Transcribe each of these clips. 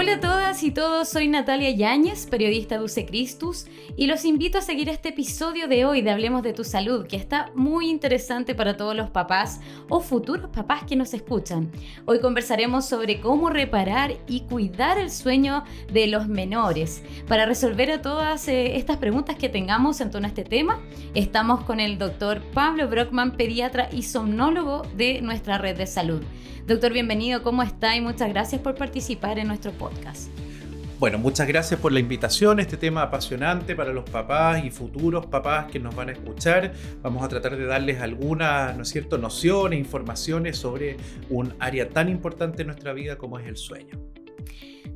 Hola a todas y todos, soy Natalia Yáñez, periodista de UC Christus, y los invito a seguir este episodio de hoy de Hablemos de tu Salud, que está muy interesante para todos los papás o futuros papás que nos escuchan. Hoy conversaremos sobre cómo reparar y cuidar el sueño de los menores. Para resolver a todas estas preguntas que tengamos en torno a este tema, estamos con el doctor Pablo Brockman, pediatra y somnólogo de nuestra red de salud. Doctor, bienvenido, ¿cómo está? Y muchas gracias por participar en nuestro podcast. Bueno, muchas gracias por la invitación. Este tema apasionante para los papás y futuros papás que nos van a escuchar. Vamos a tratar de darles algunas, nociones, informaciones sobre un área tan importante en nuestra vida como es el sueño.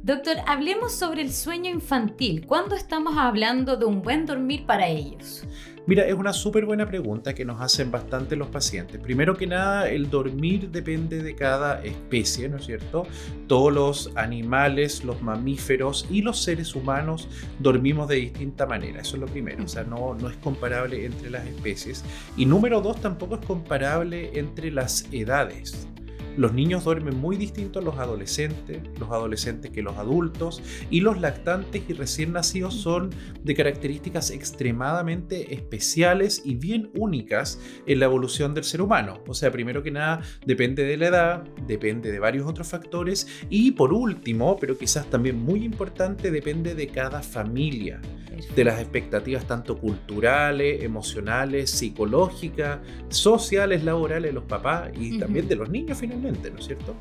Doctor, hablemos sobre el sueño infantil. ¿Cuándo estamos hablando de un buen dormir para ellos? Mira, es una súper buena pregunta que nos hacen bastante los pacientes. Primero que nada, el dormir depende de cada especie, ¿no es cierto? Todos los animales, los mamíferos y los seres humanos dormimos de distinta manera. Eso es lo primero. O sea, no es comparable entre las especies. Y número dos, tampoco es comparable entre las edades. Los niños duermen muy distinto a los adolescentes que los adultos, y los lactantes y recién nacidos son de características extremadamente especiales y bien únicas en la evolución del ser humano. O sea, primero que nada, depende de la edad, depende de varios otros factores y por último, pero quizás también muy importante, depende de cada familia, de las expectativas tanto culturales, emocionales, psicológicas, sociales, laborales de los papás y también de los niños finalmente, ¿no es cierto?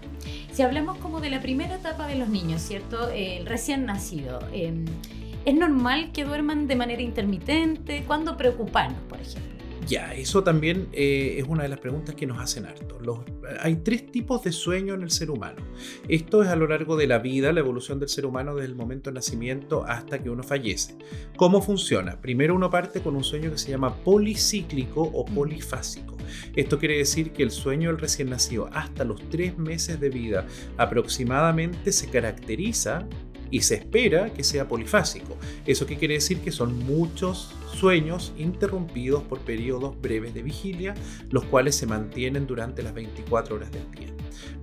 Si hablamos como de la primera etapa de los niños, ¿cierto? El recién nacido, ¿es normal que duerman de manera intermitente? ¿Cuándo preocuparnos, por ejemplo? Ya, eso también es una de las preguntas que nos hacen harto. Hay tres tipos de sueño en el ser humano. Esto es a lo largo de la vida, la evolución del ser humano desde el momento de nacimiento hasta que uno fallece. ¿Cómo funciona? Primero uno parte con un sueño que se llama policíclico o polifásico. Esto quiere decir que el sueño del recién nacido hasta los 3 meses de vida aproximadamente se caracteriza y se espera que sea polifásico. ¿Eso qué quiere decir? Que son muchos sueños interrumpidos por periodos breves de vigilia, los cuales se mantienen durante las 24 horas del día.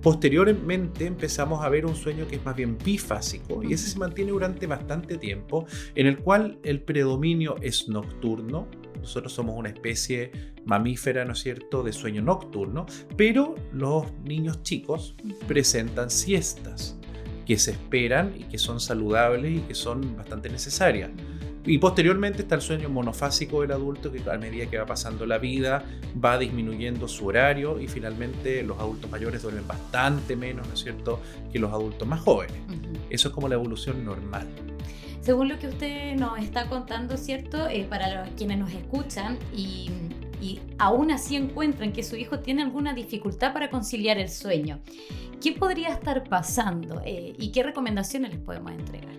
Posteriormente empezamos a ver un sueño que es más bien bifásico y ese se mantiene durante bastante tiempo, en el cual el predominio es nocturno. Nosotros somos una especie mamífera, ¿no es cierto?, de sueño nocturno, pero los niños chicos presentan siestas que se esperan y que son saludables y que son bastante necesarias. Y posteriormente está el sueño monofásico del adulto, que a medida que va pasando la vida va disminuyendo su horario y finalmente los adultos mayores duermen bastante menos, ¿no es cierto?, que los adultos más jóvenes. Eso es como la evolución normal. Según lo que usted nos está contando, ¿cierto? Para quienes nos escuchan y aún así encuentran que su hijo tiene alguna dificultad para conciliar el sueño, ¿qué podría estar pasando y qué recomendaciones les podemos entregar?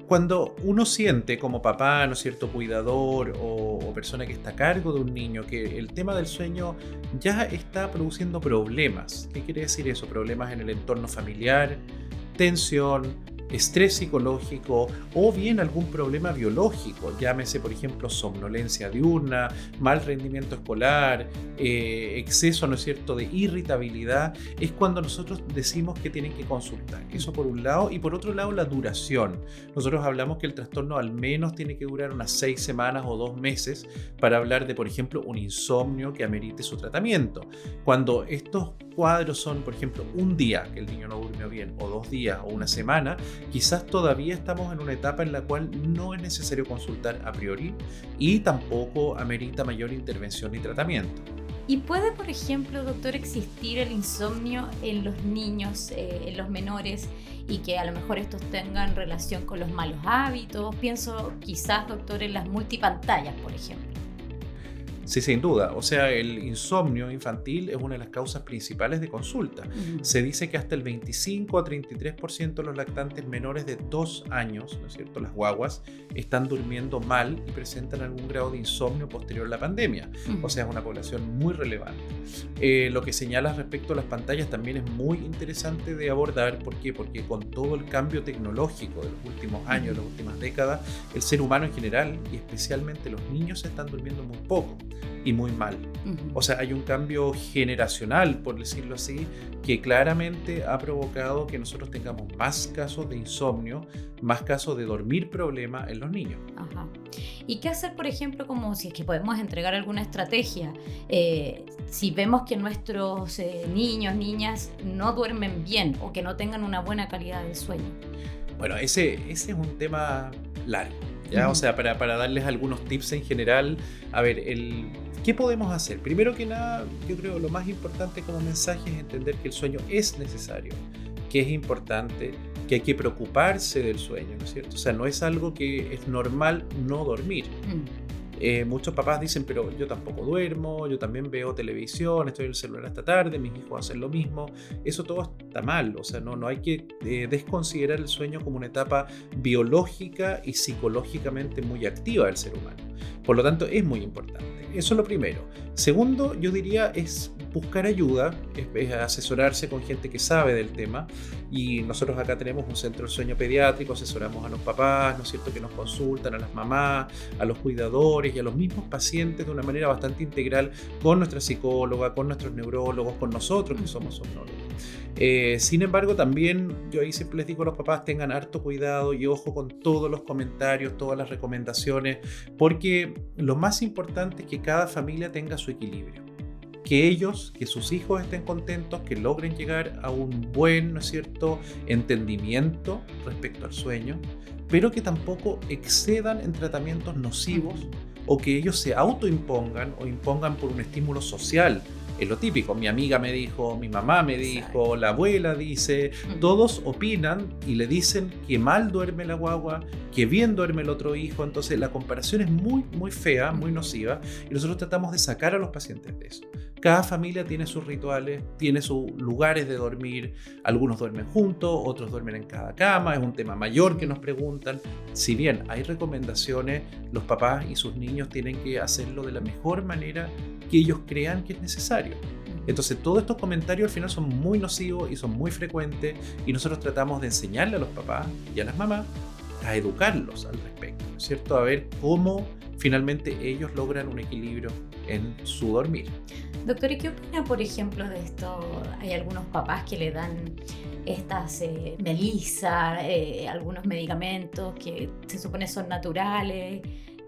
Cuando uno siente como papá, ¿no es cierto?, cuidador o persona que está a cargo de un niño, que el tema del sueño ya está produciendo problemas. ¿Qué quiere decir eso? Problemas en el entorno familiar, tensión, estrés psicológico o bien algún problema biológico, llámese por ejemplo somnolencia diurna, mal rendimiento escolar, exceso, ¿no es cierto?, de irritabilidad, es cuando nosotros decimos que tienen que consultar. Eso por un lado, y por otro lado la duración. Nosotros hablamos que el trastorno al menos tiene que durar unas 6 semanas o 2 meses para hablar de, por ejemplo, un insomnio que amerite su tratamiento. Cuando estos cuadros son, por ejemplo, un día que el niño no durmió bien, o 2 días, o una semana, quizás todavía estamos en una etapa en la cual no es necesario consultar a priori y tampoco amerita mayor intervención ni tratamiento. ¿Y puede, por ejemplo, doctor, existir el insomnio en los niños, en los menores, y que a lo mejor estos tengan relación con los malos hábitos? Pienso quizás, doctor, en las multipantallas, por ejemplo. Sí, sin duda. O sea, el insomnio infantil es una de las causas principales de consulta. Se dice que hasta el 25 a 33% de los lactantes menores de 2 años, ¿no es cierto?, las guaguas, están durmiendo mal y presentan algún grado de insomnio posterior a la pandemia. O sea, es una población muy relevante. Lo que señalas respecto a las pantallas también es muy interesante de abordar. ¿Por qué? Porque con todo el cambio tecnológico de los últimos años, de las últimas décadas, el ser humano en general y especialmente los niños están durmiendo muy poco. y muy mal. O sea, hay un cambio generacional, por decirlo así, que claramente ha provocado que nosotros tengamos más casos de insomnio, más casos de dormir problema en los niños. Ajá. ¿Y qué hacer, por ejemplo, como si es que podemos entregar alguna estrategia? Si vemos que nuestros niños, niñas no duermen bien o que no tengan una buena calidad de sueño. Bueno, ese es un tema largo, ¿ya? O sea, para darles algunos tips en general, a ver, ¿qué podemos hacer? Primero que nada, yo creo lo más importante como mensaje es entender que el sueño es necesario, que es importante, que hay que preocuparse del sueño, ¿no es cierto? O sea, no es algo que es normal no dormir. Muchos papás dicen, pero yo tampoco duermo, yo también veo televisión, estoy en el celular hasta tarde, mis hijos hacen lo mismo. Eso todo está mal, o sea, no hay que desconsiderar el sueño como una etapa biológica y psicológicamente muy activa del ser humano. Por lo tanto, es muy importante. Eso es lo primero. Segundo, yo diría, es buscar ayuda, es asesorarse con gente que sabe del tema. Y nosotros acá tenemos un centro de sueño pediátrico, asesoramos a los papás, ¿no es cierto?, que nos consultan, a las mamás, a los cuidadores y a los mismos pacientes de una manera bastante integral con nuestra psicóloga, con nuestros neurólogos, con nosotros que somos somnólogos. Sin embargo, también yo ahí siempre les digo a los papás, tengan harto cuidado y ojo con todos los comentarios, todas las recomendaciones, porque lo más importante es que cada familia tenga su equilibrio. Que sus hijos estén contentos, que logren llegar a un buen, ¿no es cierto?, entendimiento respecto al sueño, pero que tampoco excedan en tratamientos nocivos o que ellos se autoimpongan o impongan por un estímulo social. Es lo típico, mi amiga me dijo, mi mamá me dijo, la abuela dice, todos opinan y le dicen que mal duerme la guagua, que bien duerme el otro hijo, entonces la comparación es muy, muy fea, muy nociva y nosotros tratamos de sacar a los pacientes de eso. Cada familia tiene sus rituales, tiene sus lugares de dormir, algunos duermen juntos, otros duermen en cada cama, es un tema mayor que nos preguntan. Si bien hay recomendaciones, los papás y sus niños tienen que hacerlo de la mejor manera que ellos crean que es necesario. Entonces todos estos comentarios al final son muy nocivos y son muy frecuentes y nosotros tratamos de enseñarle a los papás y a las mamás a educarlos al respecto, ¿no es cierto? A ver cómo finalmente ellos logran un equilibrio en su dormir. Doctor, ¿y qué opina, por ejemplo, de esto? Hay algunos papás que le dan estas melisa, algunos medicamentos que se supone son naturales.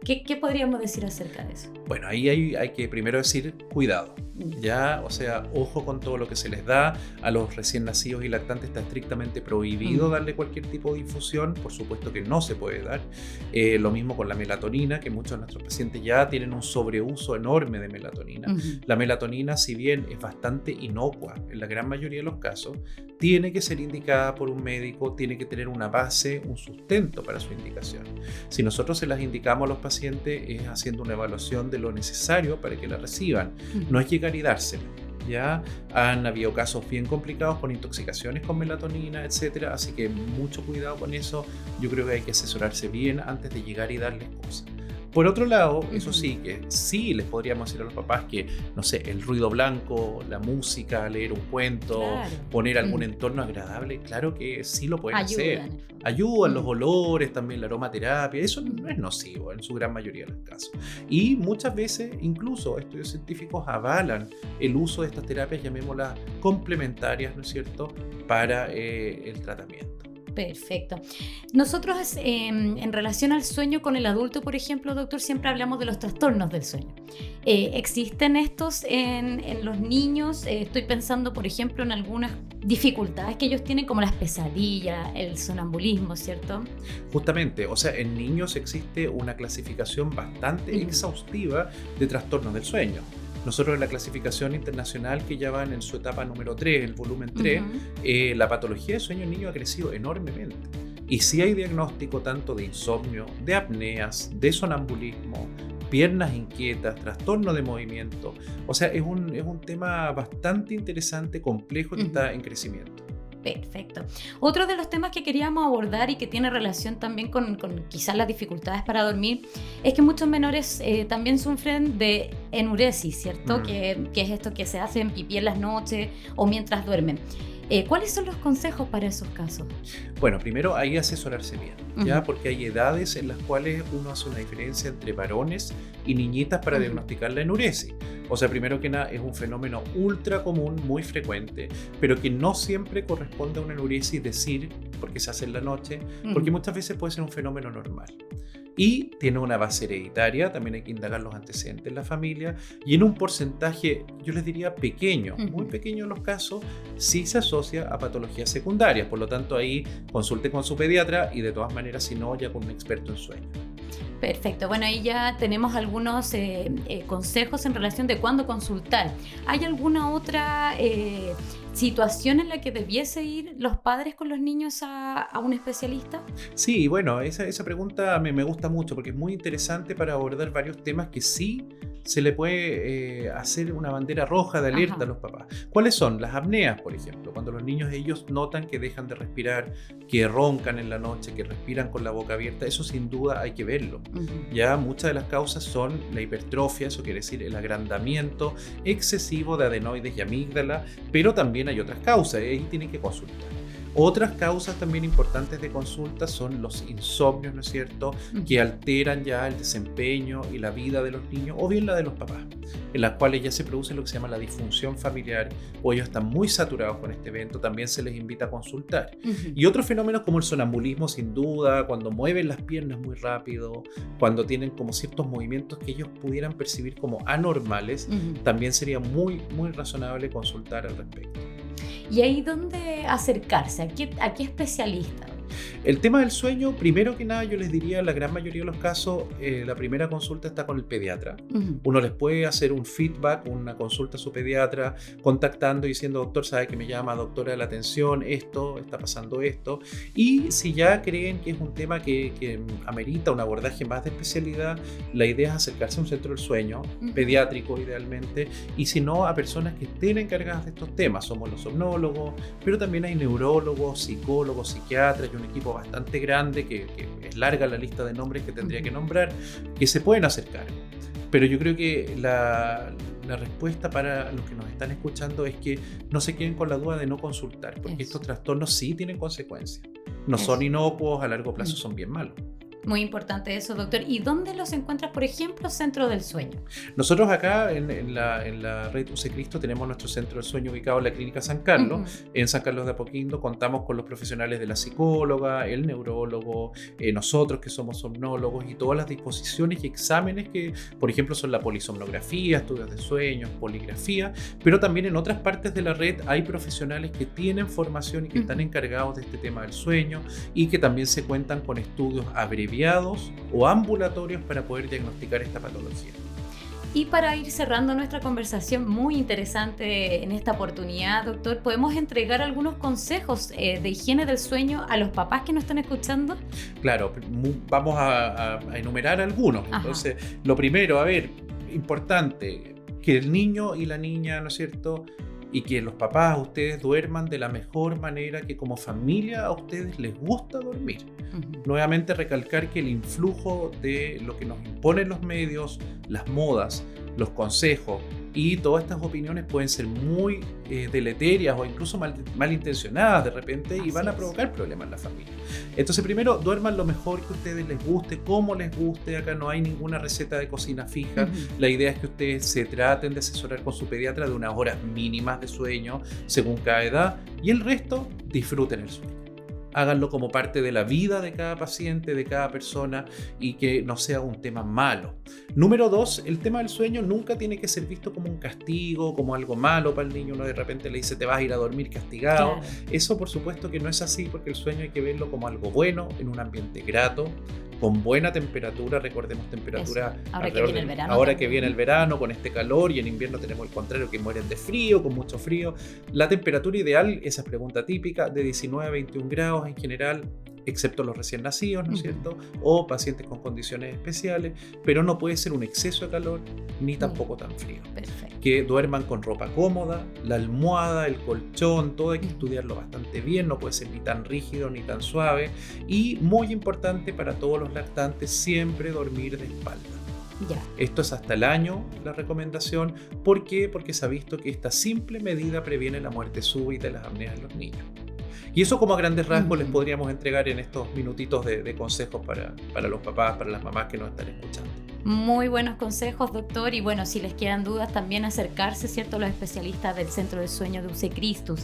¿Qué podríamos decir acerca de eso? Bueno, ahí hay que primero decir cuidado, ¿ya? O sea, ojo con todo lo que se les da. A los recién nacidos y lactantes está estrictamente prohibido darle cualquier tipo de infusión, por supuesto que no se puede dar. Lo mismo con la melatonina, que muchos de nuestros pacientes ya tienen un sobreuso enorme de melatonina. La melatonina, si bien es bastante inocua en la gran mayoría de los casos, tiene que ser indicada por un médico, tiene que tener una base, un sustento para su indicación. Si nosotros se las indicamos a los pacientes, es haciendo una evaluación de lo necesario para que la reciban. No es llegar y dársela. Ya han habido casos bien complicados con intoxicaciones con melatonina, etcétera, así que mucho cuidado con eso. Yo creo que hay que asesorarse bien antes de llegar y darles cosas. Por otro lado, eso sí, que sí les podríamos decir a los papás que, no sé, el ruido blanco, la música, leer un cuento, poner algún entorno agradable, claro que sí lo pueden hacer. Ayudan los olores, también la aromaterapia, eso no es nocivo en su gran mayoría de los casos. Y muchas veces, incluso estudios científicos avalan el uso de estas terapias, llamémoslas complementarias, ¿no es cierto?, para el tratamiento. Perfecto. Nosotros en relación al sueño con el adulto, por ejemplo, doctor, siempre hablamos de los trastornos del sueño. ¿Existen estos en los niños? Estoy pensando, por ejemplo, en algunas dificultades que ellos tienen, como las pesadillas, el sonambulismo, ¿cierto? Justamente, o sea, en niños existe una clasificación bastante exhaustiva de trastornos del sueño. Nosotros en la clasificación internacional, que ya van en su etapa número 3, el volumen 3, la patología de sueño en niños ha crecido enormemente. Y sí hay diagnóstico tanto de insomnio, de apneas, de sonambulismo, piernas inquietas, trastorno de movimiento. O sea, es un tema bastante interesante, complejo, que está en crecimiento. Perfecto. Otro de los temas que queríamos abordar y que tiene relación también con quizás las dificultades para dormir es que muchos menores también sufren de enuresis, ¿cierto? Que es esto que se hacen pipí en las noches o mientras duermen. ¿Cuáles son los consejos para esos casos? Bueno, primero hay que asesorarse bien, ¿ya? Porque hay edades en las cuales uno hace una diferencia entre varones y niñitas para diagnosticar la enuresis. O sea, primero que nada, es un fenómeno ultra común, muy frecuente, pero que no siempre corresponde a una enuresis decir, porque se hace en la noche, porque muchas veces puede ser un fenómeno normal. Y tiene una base hereditaria, también hay que indagar los antecedentes en la familia, y en un porcentaje, yo les diría pequeño, muy pequeño en los casos, sí se asocia a patologías secundarias. Por lo tanto, ahí consulte con su pediatra y de todas maneras, si no, ya con un experto en sueño. Perfecto, bueno, ahí ya tenemos algunos consejos en relación de cuándo consultar. ¿Hay alguna otra situación en la que debiese ir los padres con los niños a un especialista? Sí, bueno, esa pregunta me gusta mucho porque es muy interesante para abordar varios temas que sí se le puede hacer una bandera roja de alerta a los papás. ¿Cuáles son? Las apneas, por ejemplo, cuando los niños ellos notan que dejan de respirar, que roncan en la noche, que respiran con la boca abierta, eso sin duda hay que verlo. Ya muchas de las causas son la hipertrofia, eso quiere decir el agrandamiento excesivo de adenoides y amígdala, pero también hay otras causas, ahí tienen que consultar. Otras causas también importantes de consulta son los insomnios, ¿no es cierto?, que alteran ya el desempeño y la vida de los niños, o bien la de los papás, en las cuales ya se produce lo que se llama la disfunción familiar, o ellos están muy saturados con este evento, también se les invita a consultar. Y otros fenómenos como el sonambulismo, sin duda, cuando mueven las piernas muy rápido, cuando tienen como ciertos movimientos que ellos pudieran percibir como anormales, también sería muy, muy razonable consultar al respecto. ¿Y ahí dónde acercarse? ¿A qué especialista? El tema del sueño, primero que nada, yo les diría, en la gran mayoría de los casos, la primera consulta está con el pediatra. Uno les puede hacer un feedback, una consulta a su pediatra, contactando y diciendo, doctor, sabe que me llama, doctora de la atención, esto, está pasando esto. Y si ya creen que es un tema que amerita un abordaje más de especialidad, la idea es acercarse a un centro del sueño, pediátrico idealmente, y si no, a personas que estén encargadas de estos temas. Somos los somnólogos, pero también hay neurólogos, psicólogos, psiquiatras y un equipo bastante grande, que es larga la lista de nombres que tendría que nombrar, que se pueden acercar. Pero yo creo que la respuesta para los que nos están escuchando es que no se queden con la duda de no consultar, porque estos trastornos sí tienen consecuencias. No son inocuos, a largo plazo son bien malos. Muy importante eso, doctor. ¿Y dónde los encuentras, por ejemplo, Centro del Sueño? Nosotros acá en la red UC Cristo tenemos nuestro Centro del Sueño ubicado en la Clínica San Carlos. En San Carlos de Apoquindo contamos con los profesionales de la psicóloga, el neurólogo, nosotros que somos somnólogos, y todas las disposiciones y exámenes que, por ejemplo, son la polisomnografía, estudios de sueños, poligrafía, pero también en otras partes de la red hay profesionales que tienen formación y que están encargados de este tema del sueño, y que también se cuentan con estudios abreviados o ambulatorios para poder diagnosticar esta patología. Y para ir cerrando nuestra conversación muy interesante en esta oportunidad, doctor, ¿podemos entregar algunos consejos de higiene del sueño a los papás que nos están escuchando? Claro, vamos a enumerar algunos. Entonces, lo primero, importante, que el niño y la niña, ¿no es cierto?, y que los papás, ustedes duerman de la mejor manera, que como familia a ustedes les gusta dormir. Nuevamente recalcar que el influjo de lo que nos imponen los medios, las modas, los consejos y todas estas opiniones pueden ser muy deleterias o incluso malintencionadas de repente, y van a provocar problemas en la familia. Entonces, primero, duerman lo mejor que a ustedes les guste, como les guste. Acá no hay ninguna receta de cocina fija. La idea es que ustedes se traten de asesorar con su pediatra de unas horas mínimas de sueño según cada edad, y el resto disfruten el sueño. Háganlo como parte de la vida de cada paciente, de cada persona, y que no sea un tema malo. Número 2, el tema del sueño nunca tiene que ser visto como un castigo, como algo malo para el niño. Uno de repente le dice, te vas a ir a dormir castigado. Claro. Eso por supuesto que no es así, porque el sueño hay que verlo como algo bueno, en un ambiente grato, con buena temperatura. Recordemos temperatura ahora que viene el verano, con este calor, y en invierno tenemos el contrario, que mueren de frío, con mucho frío. La temperatura ideal, esa es pregunta típica, de 19 a 21 grados en general. excepto los recién nacidos, ¿no es Ujú. cierto? O pacientes con condiciones especiales, pero no puede ser un exceso de calor ni tampoco tan frío. Perfecto. Que duerman con ropa cómoda, la almohada, el colchón, todo hay que estudiarlo bastante bien, no puede ser ni tan rígido ni tan suave. Y muy importante para todos los lactantes, siempre dormir de espalda. Ya. Esto es hasta el año la recomendación. ¿Por qué? Porque se ha visto que esta simple medida previene la muerte súbita y las apneas en los niños. Y eso como a grandes rasgos les podríamos entregar en estos minutitos de consejos para los papás, para las mamás que nos están escuchando. Muy buenos consejos, doctor. Y bueno, si les quedan dudas, también acercarse, ¿cierto?, a los especialistas del Centro de Sueño de UC Christus.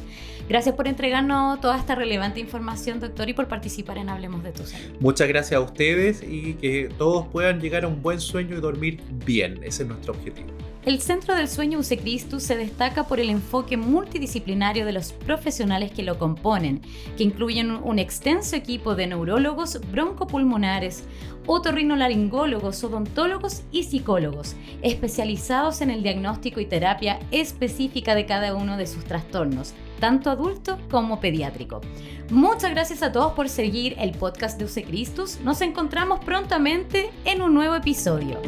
Gracias por entregarnos toda esta relevante información, doctor, y por participar en Hablemos de tu Salud. Muchas gracias a ustedes y que todos puedan llegar a un buen sueño y dormir bien. Ese es nuestro objetivo. El Centro del Sueño UC Christus se destaca por el enfoque multidisciplinario de los profesionales que lo componen, que incluyen un extenso equipo de neurólogos, broncopulmonares, otorrinolaringólogos, odontólogos y psicólogos, especializados en el diagnóstico y terapia específica de cada uno de sus trastornos, tanto adulto como pediátrico. Muchas gracias a todos por seguir el podcast de UC Christus. Nos encontramos prontamente en un nuevo episodio.